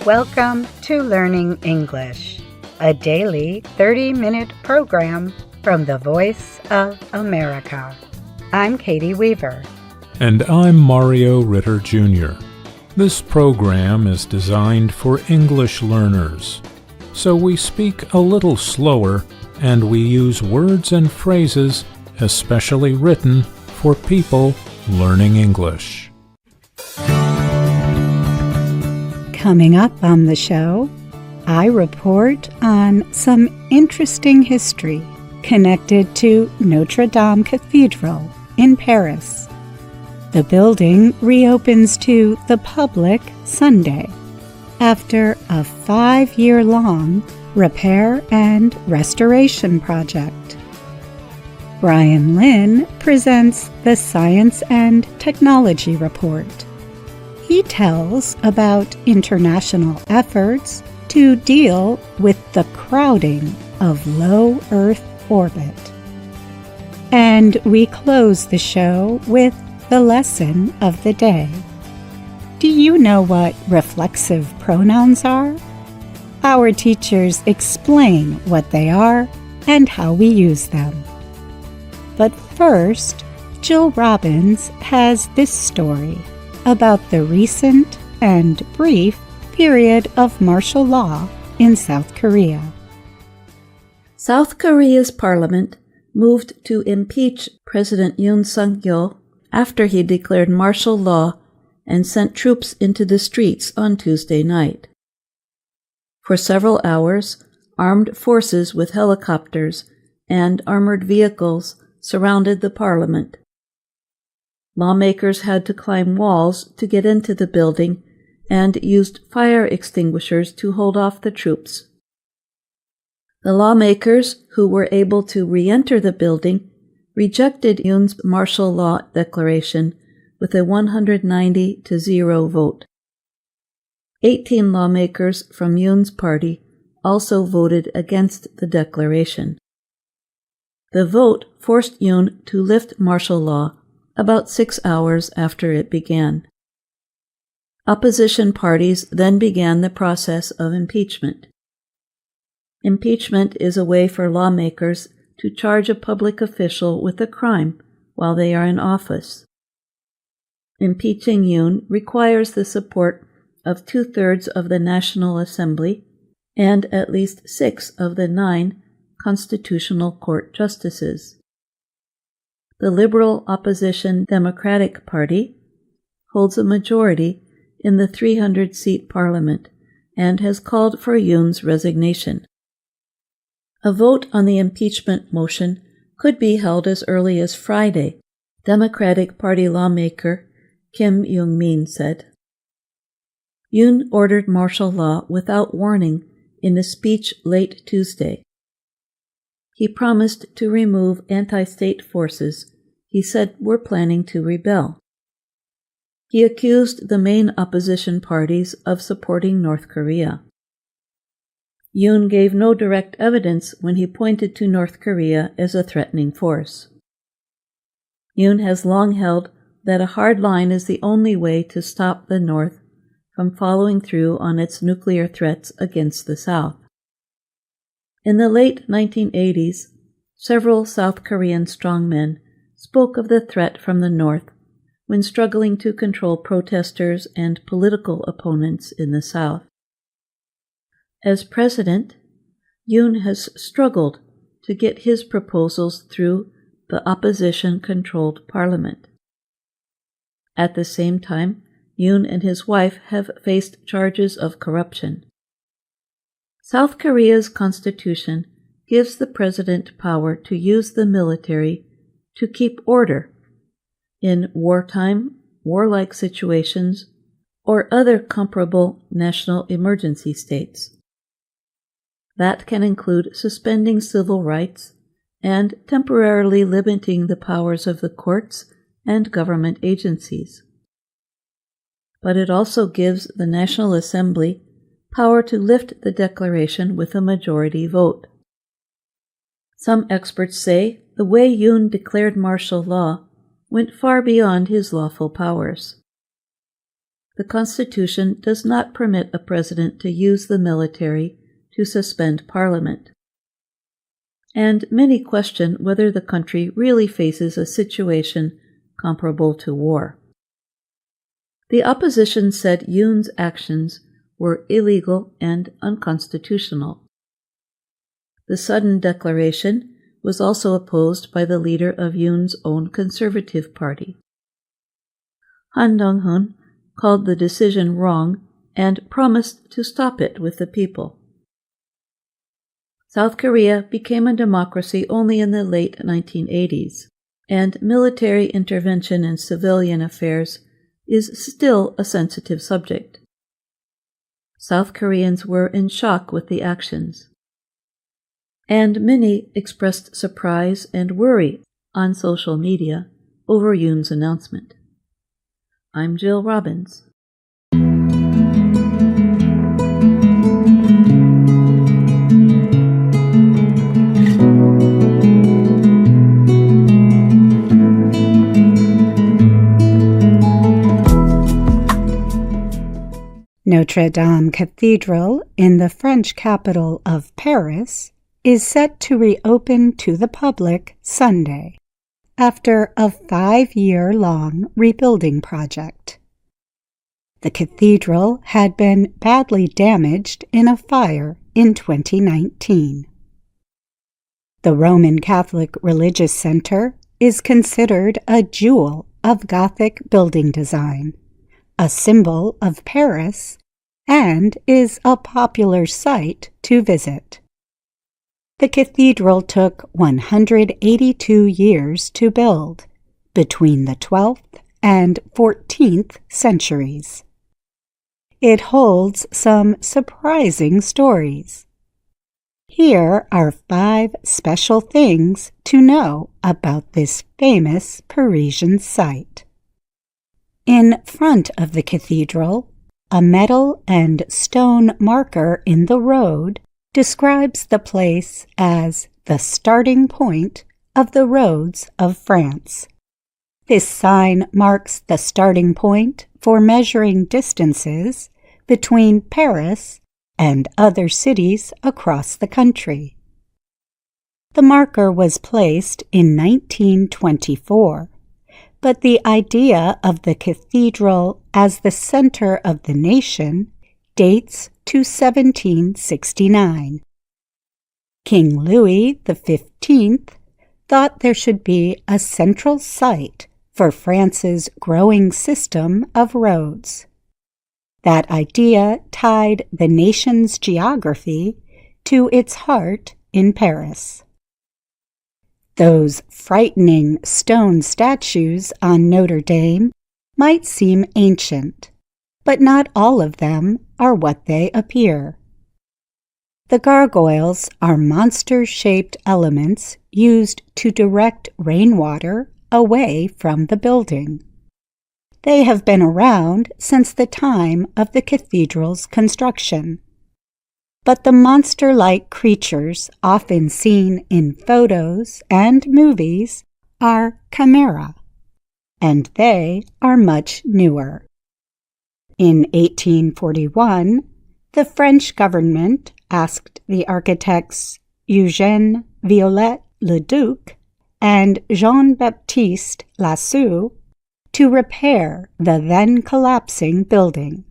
Welcome to Learning English, a daily 30-minute program from the Voice of America. I'm Katie Weaver. And I'm Mario Ritter Jr. This program is designed for English learners, so we speak a little slower and we use words and phrases especially written for people learning English. Coming up on the show, I report on some interesting history connected to Notre Dame Cathedral in Paris. The building reopens to the public Sunday after a 5-year-long repair and restoration project. Brian Lynn presents the Science and Technology Report. He tells about international efforts to deal with the crowding of low Earth orbit. And we close the show with the lesson of the day. Do you know what reflexive pronouns are? Our teachers explain what they are and how we use them. But first, Jill Robbins has this story about the recent and brief period of martial law in South Korea. South Korea's parliament moved to impeach President Yoon Suk-yeol after he declared martial law and sent troops into the streets on Tuesday night. For several hours, armed forces with helicopters and armored vehicles surrounded the parliament. Lawmakers had to climb walls to get into the building and used fire extinguishers to hold off the troops. The lawmakers, who were able to re-enter the building, rejected Yoon's martial law declaration with a 190-0 vote. 18 lawmakers from Yoon's party also voted against the declaration. The vote forced Yoon to lift martial law about 6 hours after it began. Opposition parties then began the process of impeachment. Impeachment is a way for lawmakers to charge a public official with a crime while they are in office. Impeaching Yoon requires the support of 2/3 of the National Assembly and at least 6 of the 9 Constitutional Court justices. The liberal opposition Democratic Party holds a majority in the 300-seat parliament and has called for Yoon's resignation. A vote on the impeachment motion could be held as early as Friday, Democratic Party lawmaker Kim Young-min said. Yoon ordered martial law without warning in a speech late Tuesday. He promised to remove anti-state forces he said were planning to rebel. He accused the main opposition parties of supporting North Korea. Yoon gave no direct evidence when he pointed to North Korea as a threatening force. Yoon has long held that a hard line is the only way to stop the North from following through on its nuclear threats against the South. In the late 1980s, several South Korean strongmen spoke of the threat from the North when struggling to control protesters and political opponents in the South. As president, Yoon has struggled to get his proposals through the opposition-controlled parliament. At the same time, Yoon and his wife have faced charges of corruption. South Korea's constitution gives the president power to use the military to keep order in wartime, warlike situations, or other comparable national emergency states. That can include suspending civil rights and temporarily limiting the powers of the courts and government agencies. But it also gives the National Assembly power to lift the declaration with a majority vote. Some experts say the way Yoon declared martial law went far beyond his lawful powers. The Constitution does not permit a president to use the military to suspend Parliament. And many question whether the country really faces a situation comparable to war. The opposition said Yoon's actions were illegal and unconstitutional. The sudden declaration was also opposed by the leader of Yoon's own Conservative Party. Han Dong-hun called the decision wrong and promised to stop it with the people. South Korea became a democracy only in the late 1980s, and military intervention in civilian affairs is still a sensitive subject. South Koreans were in shock with the actions, and many expressed surprise and worry on social media over Yoon's announcement. I'm Jill Robbins. Notre Dame Cathedral in the French capital of Paris is set to reopen to the public Sunday, after a 5-year-long rebuilding project. The cathedral had been badly damaged in a fire in 2019. The Roman Catholic Religious Center is considered a jewel of Gothic building design, a symbol of Paris, and is a popular site to visit. The cathedral took 182 years to build, between the 12th and 14th centuries. It holds some surprising stories. Here are 5 special things to know about this famous Parisian site. In front of the cathedral, a metal and stone marker in the road describes the place as the starting point of the roads of France. This sign marks the starting point for measuring distances between Paris and other cities across the country. The marker was placed in 1924, but the idea of the cathedral as the center of the nation dates to 1769. King Louis XV thought there should be a central site for France's growing system of roads. That idea tied the nation's geography to its heart in Paris. Those frightening stone statues on Notre Dame might seem ancient, but not all of them are what they appear. The gargoyles are monster-shaped elements used to direct rainwater away from the building. They have been around since the time of the cathedral's construction. But the monster-like creatures often seen in photos and movies are chimera, and they are much newer. In 1841, the French government asked the architects Eugène Viollet-le-Duc and Jean-Baptiste Lassault to repair the then-collapsing building.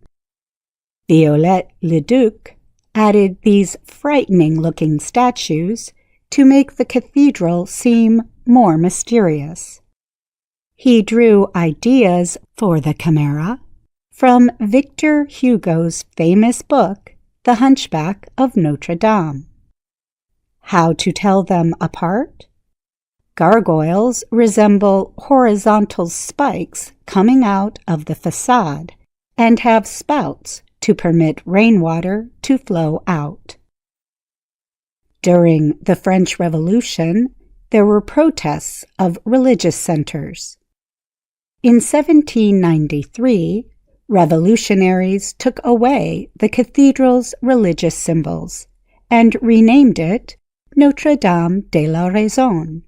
Viollet-le-Duc added these frightening-looking statues to make the cathedral seem more mysterious. He drew ideas for the chimera from Victor Hugo's famous book, The Hunchback of Notre Dame. How to tell them apart? Gargoyles resemble horizontal spikes coming out of the facade and have spouts to permit rainwater to flow out. During the French Revolution, there were protests of religious centers. In 1793, revolutionaries took away the cathedral's religious symbols and renamed it Notre Dame de la Raison,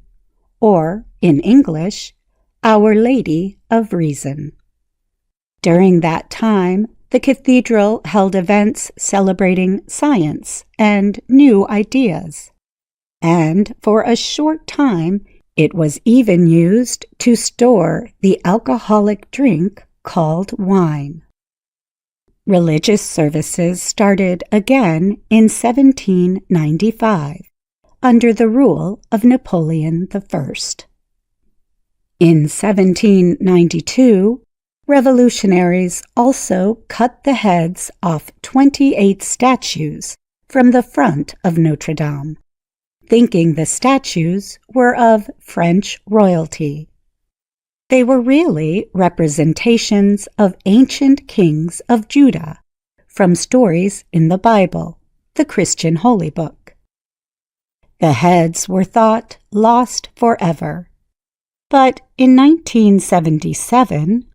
or, in English, Our Lady of Reason. During that time, the cathedral held events celebrating science and new ideas. And for a short time, it was even used to store the alcoholic drink called wine. Religious services started again in 1795, under the rule of Napoleon I. In 1792, revolutionaries also cut the heads off 28 statues from the front of Notre Dame, thinking the statues were of French royalty. They were really representations of ancient kings of Judah from stories in the Bible, the Christian holy book. The heads were thought lost forever. But in 1977,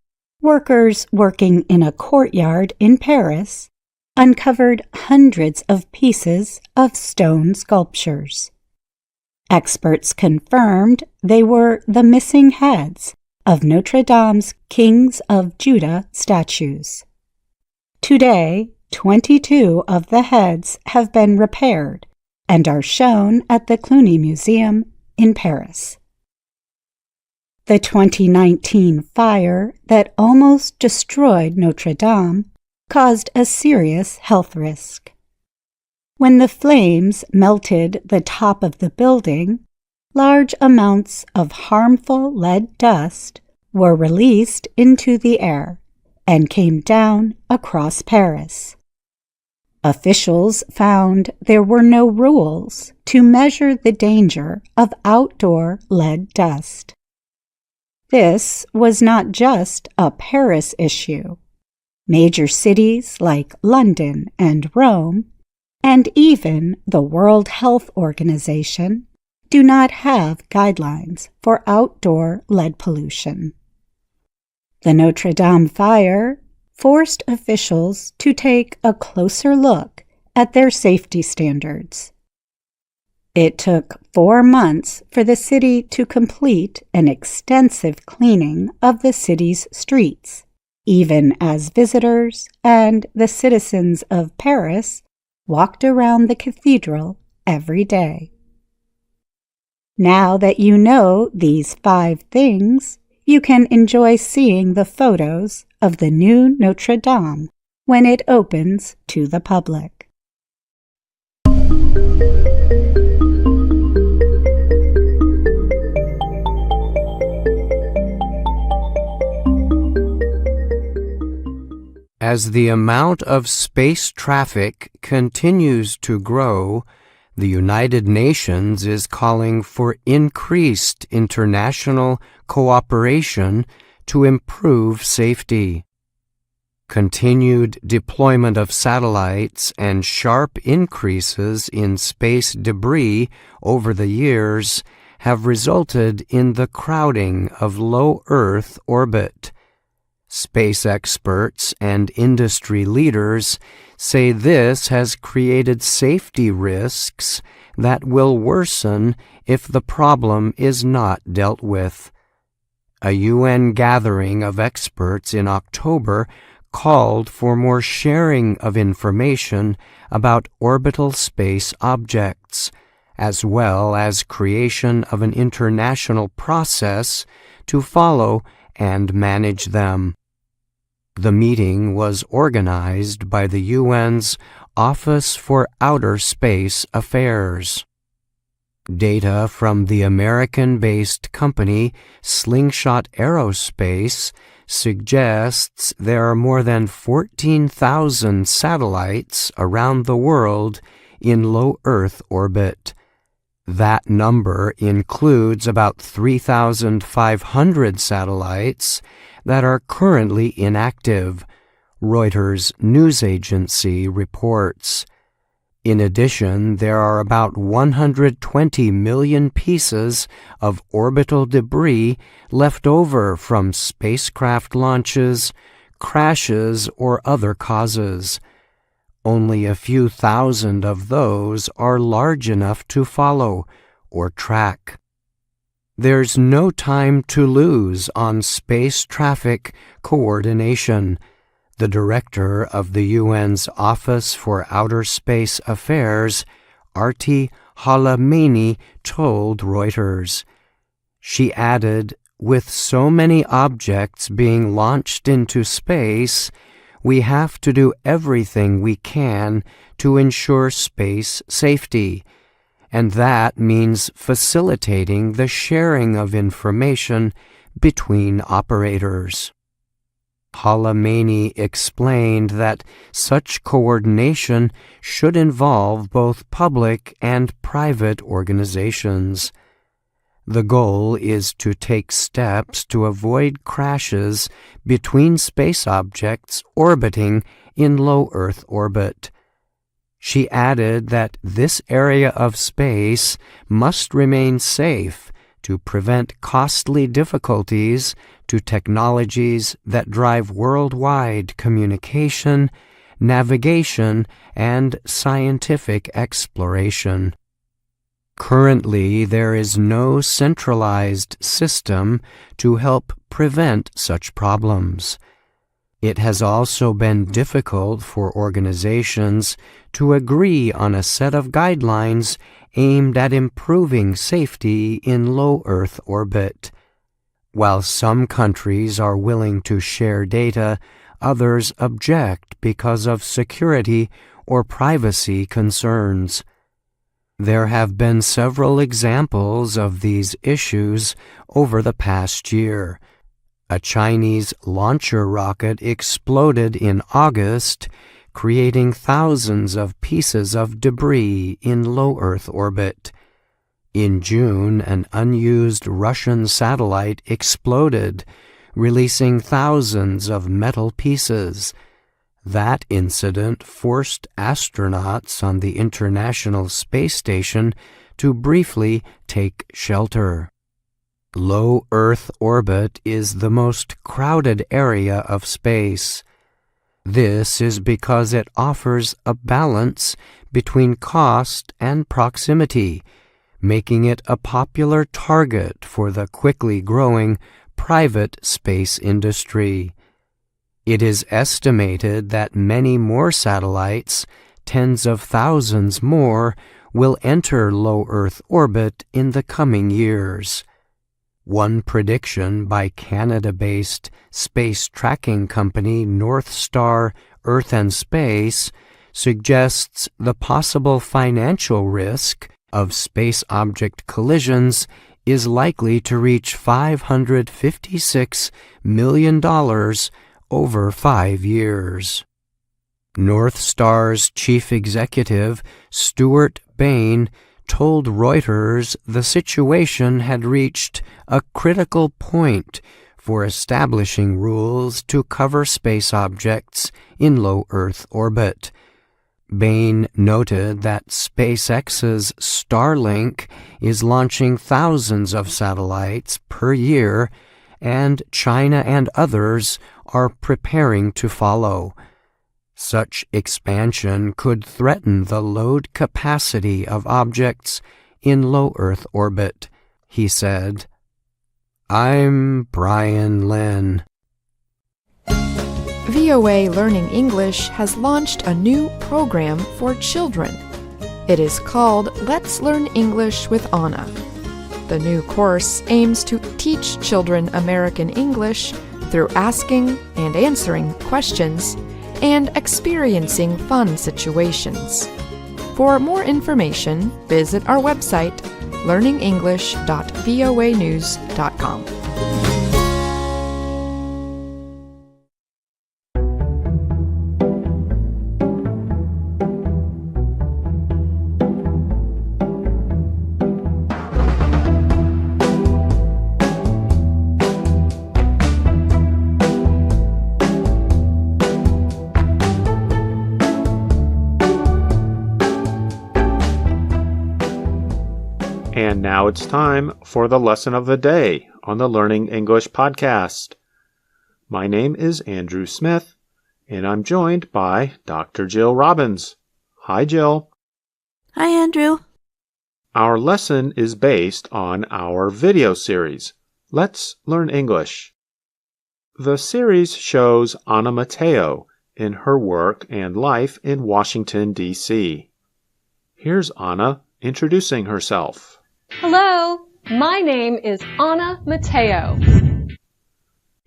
workers working in a courtyard in Paris uncovered hundreds of pieces of stone sculptures. Experts confirmed they were the missing heads of Notre Dame's Kings of Judah statues. Today, 22 of the heads have been repaired and are shown at the Cluny Museum in Paris. The 2019 fire that almost destroyed Notre Dame caused a serious health risk. When the flames melted the top of the building, large amounts of harmful lead dust were released into the air and came down across Paris. Officials found there were no rules to measure the danger of outdoor lead dust. This was not just a Paris issue. Major cities like London and Rome, and even the World Health Organization, do not have guidelines for outdoor lead pollution. The Notre Dame fire forced officials to take a closer look at their safety standards. It took 4 months for the city to complete an extensive cleaning of the city's streets, even as visitors and the citizens of Paris walked around the cathedral every day. Now that you know these 5 things, you can enjoy seeing the photos of the new Notre Dame when it opens to the public. As the amount of space traffic continues to grow, the United Nations is calling for increased international cooperation to improve safety. Continued deployment of satellites and sharp increases in space debris over the years have resulted in the crowding of low Earth orbit. Space experts and industry leaders say this has created safety risks that will worsen if the problem is not dealt with. A UN gathering of experts in October called for more sharing of information about orbital space objects, as well as creation of an international process to follow and manage them. The meeting was organized by the UN's Office for Outer Space Affairs. Data from the American-based company Slingshot Aerospace suggests there are more than 14,000 satellites around the world in low Earth orbit. That number includes about 3,500 satellites that are currently inactive, Reuters news agency reports. In addition, there are about 120 million pieces of orbital debris left over from spacecraft launches, crashes, or other causes. Only a few thousand of those are large enough to follow or track. There's no time to lose on space traffic coordination, the director of the UN's Office for Outer Space Affairs, Arti Halamani, told Reuters. She added, "With so many objects being launched into space, we have to do everything we can to ensure space safety, and that means facilitating the sharing of information between operators." Halamani explained that such coordination should involve both public and private organizations. The goal is to take steps to avoid crashes between space objects orbiting in low Earth orbit. She added that this area of space must remain safe to prevent costly difficulties to technologies that drive worldwide communication, navigation, and scientific exploration. Currently, there is no centralized system to help prevent such problems. It has also been difficult for organizations to agree on a set of guidelines aimed at improving safety in low Earth orbit. While some countries are willing to share data, others object because of security or privacy concerns. There have been several examples of these issues over the past year. A Chinese launcher rocket exploded in August, creating thousands of pieces of debris in low Earth orbit. In June, an unused Russian satellite exploded, releasing thousands of metal pieces. That incident forced astronauts on the International Space Station to briefly take shelter. Low Earth orbit is the most crowded area of space. This is because it offers a balance between cost and proximity, making it a popular target for the quickly growing private space industry. It is estimated that many more satellites, tens of thousands more, will enter low Earth orbit in the coming years. One prediction by Canada-based space tracking company North Star Earth and Space suggests the possible financial risk of space object collisions is likely to reach $556 million over 5 years. North Star's chief executive, Stuart Bain, told Reuters the situation had reached a critical point for establishing rules to cover space objects in low Earth orbit. Bain noted that SpaceX's Starlink is launching thousands of satellites per year, and China and others are preparing to follow. Such expansion could threaten the load capacity of objects in low Earth orbit, he said. I'm Brian Lynn. VOA Learning English has launched a new program for children. It is called Let's Learn English with Anna. The new course aims to teach children American English through asking and answering questions and experiencing fun situations. For more information, visit our website, learningenglish.voanews.com. And now it's time for the lesson of the day on the Learning English podcast. My name is Andrew Smith, and I'm joined by Dr. Jill Robbins. Hi, Jill. Hi, Andrew. Our lesson is based on our video series, Let's Learn English. The series shows Anna Mateo in her work and life in Washington, D.C. Here's Anna introducing herself. Hello, my name is Anna Mateo.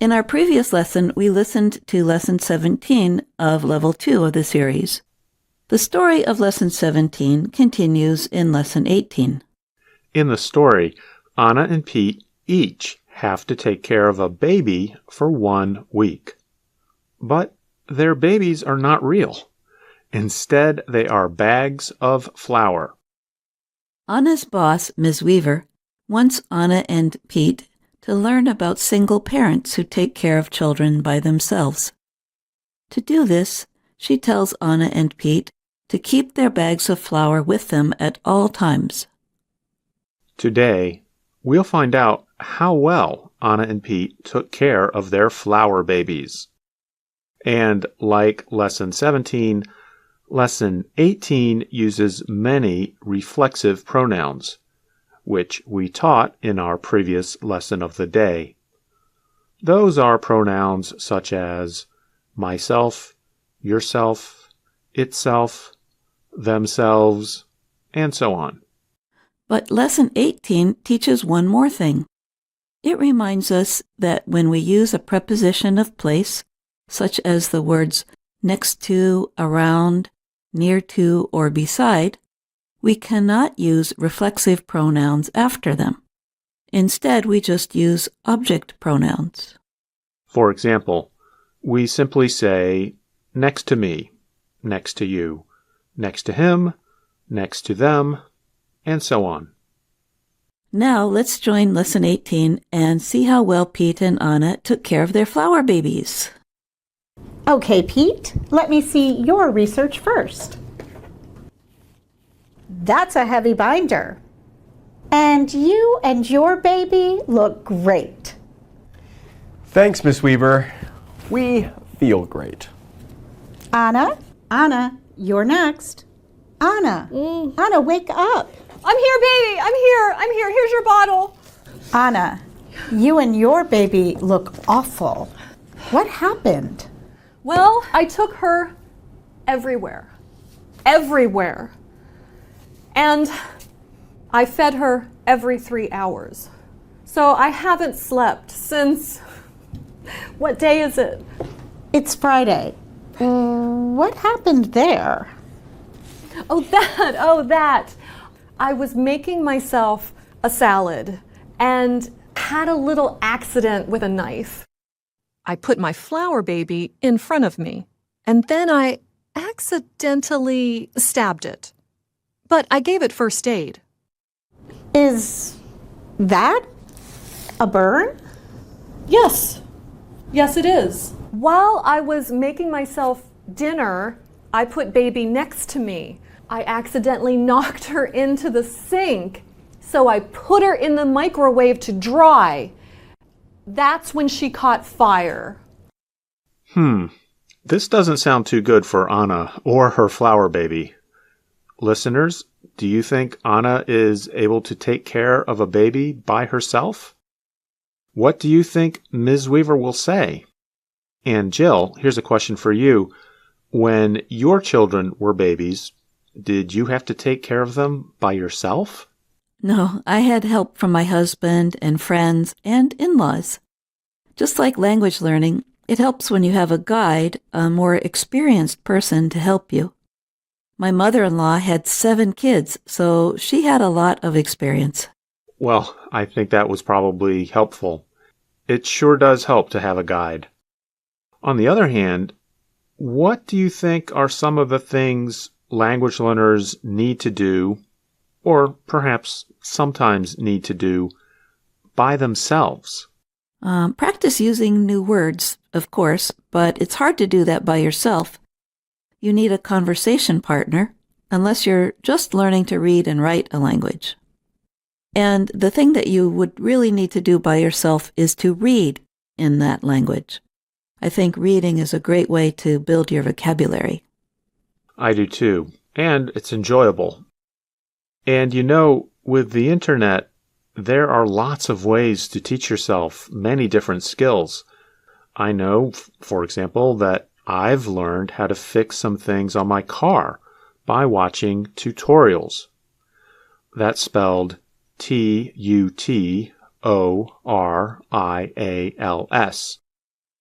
In our previous lesson, we listened to Lesson 17 of Level 2 of the series. The story of Lesson 17 continues in Lesson 18. In the story, Anna and Pete each have to take care of a baby for 1 week. But their babies are not real. Instead, they are bags of flour. Anna's boss, Ms. Weaver, wants Anna and Pete to learn about single parents who take care of children by themselves. To do this, she tells Anna and Pete to keep their bags of flour with them at all times. Today, we'll find out how well Anna and Pete took care of their flour babies. And like Lesson 17, Lesson 18 uses many reflexive pronouns, which we taught in our previous lesson of the day. Those are pronouns such as myself, yourself, itself, themselves, and so on. But Lesson 18 teaches one more thing. It reminds us that when we use a preposition of place, such as the words next to, around, near to, or beside, we cannot use reflexive pronouns after them. Instead, we just use object pronouns. For example, we simply say next to me, next to you, next to him, next to them, and so on. Now let's join Lesson 18 and see how well Pete and Anna took care of their flower babies. Okay, Pete, let me see your research first. That's a heavy binder. And you and your baby look great. Thanks, Miss Weaver. We feel great. Anna, you're next. Anna, wake up. I'm here, baby. I'm here. Here's your bottle. Anna, you and your baby look awful. What happened? Well, I took her everywhere. Everywhere. And I fed her every 3 hours. So I haven't slept since... What day is it? It's Friday. What happened there? Oh, that. I was making myself a salad and had a little accident with a knife. I put my flower baby in front of me, and then I accidentally stabbed it. But I gave it first aid. Is that a burn? Yes, it is. While I was making myself dinner, I put baby next to me. I accidentally knocked her into the sink, so I put her in the microwave to dry. That's when she caught fire. This doesn't sound too good for Anna or her flower baby. Listeners, do you think Anna is able to take care of a baby by herself? What do you think Ms. Weaver will say? And Jill, here's a question for you. When your children were babies, did you have to take care of them by yourself? No, I had help from my husband and friends and in-laws. Just like language learning, it helps when you have a guide, a more experienced person to help you. My mother-in-law had 7 kids, so she had a lot of experience. Well, I think that was probably helpful. It sure does help to have a guide. On the other hand, what do you think are some of the things language learners need to do, or perhaps sometimes need to do, by themselves? Practice using new words, of course, but it's hard to do that by yourself. You need a conversation partner, unless you're just learning to read and write a language. And the thing that you would really need to do by yourself is to read in that language. I think reading is a great way to build your vocabulary. I do too, and it's enjoyable. And you know, with the internet, there are lots of ways to teach yourself many different skills. I know, for example, that I've learned how to fix some things on my car by watching tutorials. That's spelled tutorials,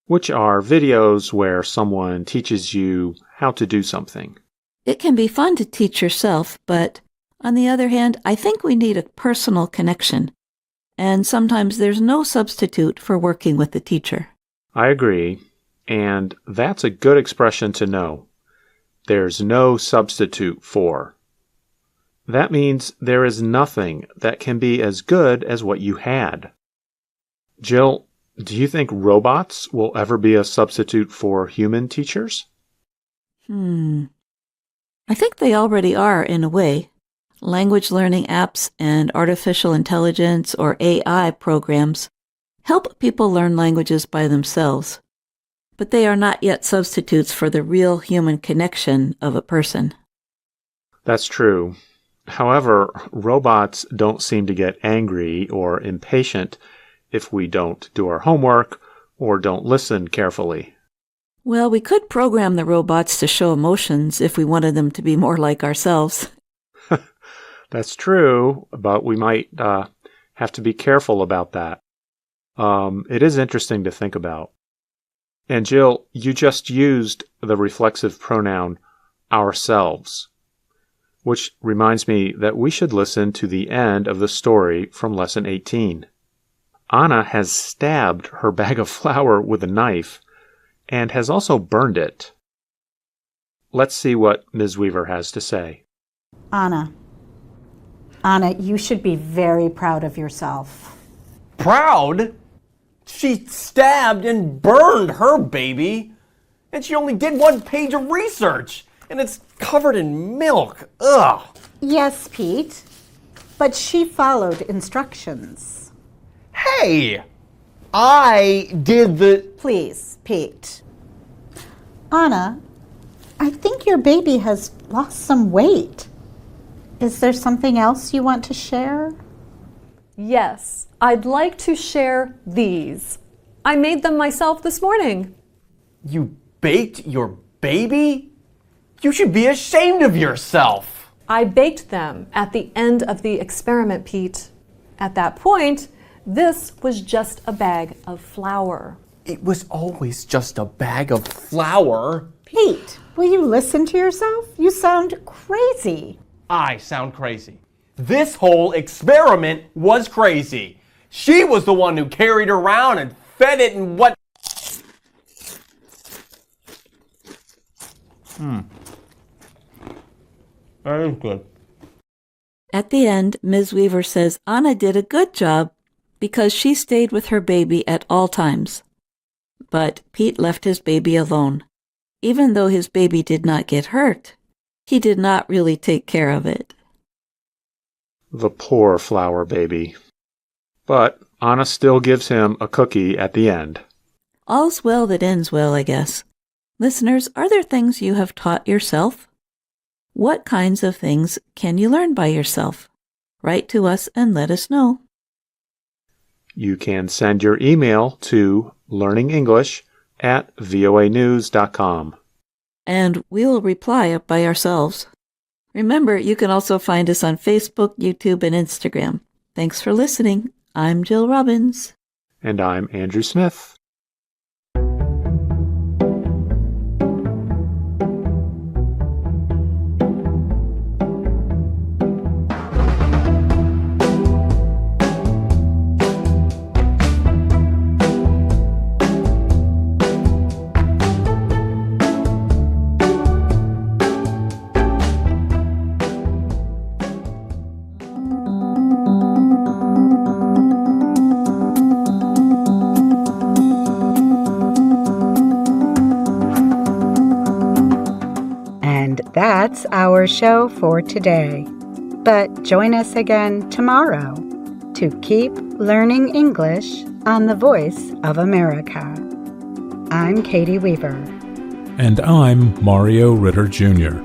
which are videos where someone teaches you how to do something. It can be fun to teach yourself, but on the other hand, I think we need a personal connection. And sometimes there's no substitute for working with the teacher. I agree, and that's a good expression to know. There's no substitute for. That means there is nothing that can be as good as what you had. Jill, do you think robots will ever be a substitute for human teachers? I think they already are in a way. Language learning apps and artificial intelligence or AI programs help people learn languages by themselves, but they are not yet substitutes for the real human connection of a person. That's true. However, robots don't seem to get angry or impatient if we don't do our homework or don't listen carefully. Well, we could program the robots to show emotions if we wanted them to be more like ourselves. That's true, but we might have to be careful about that. It is interesting to think about. And Jill, you just used the reflexive pronoun ourselves, which reminds me that we should listen to the end of the story from Lesson 18. Anna has stabbed her bag of flour with a knife and has also burned it. Let's see what Ms. Weaver has to say. Anna, you should be very proud of yourself. Proud? She stabbed and burned her baby. And she only did 1 page of research. And it's covered in milk. Ugh. Yes, Pete, but she followed instructions. Hey, I did the... Please, Pete. Anna, I think your baby has lost some weight. Is there something else you want to share? Yes, I'd like to share these. I made them myself this morning. You baked your baby? You should be ashamed of yourself. I baked them at the end of the experiment, Pete. At that point, this was just a bag of flour. It was always just a bag of flour. Pete, will you listen to yourself? You sound crazy. I sound crazy. This whole experiment was crazy. She was the one who carried her around and fed it and what... That is good. At the end, Ms. Weaver says Anna did a good job because she stayed with her baby at all times. But Pete left his baby alone. Even though his baby did not get hurt, he did not really take care of it. The poor flower baby. But Anna still gives him a cookie at the end. All's well that ends well, I guess. Listeners, are there things you have taught yourself? What kinds of things can you learn by yourself? Write to us and let us know. You can send your email to learningenglish@voanews.com. And we will reply by ourselves. Remember, you can also find us on Facebook, YouTube, and Instagram. Thanks for listening. I'm Jill Robbins. And I'm Andrew Smith. That's our show for today. But join us again tomorrow to keep learning English on the Voice of America. I'm Katie Weaver. And I'm Mario Ritter Jr.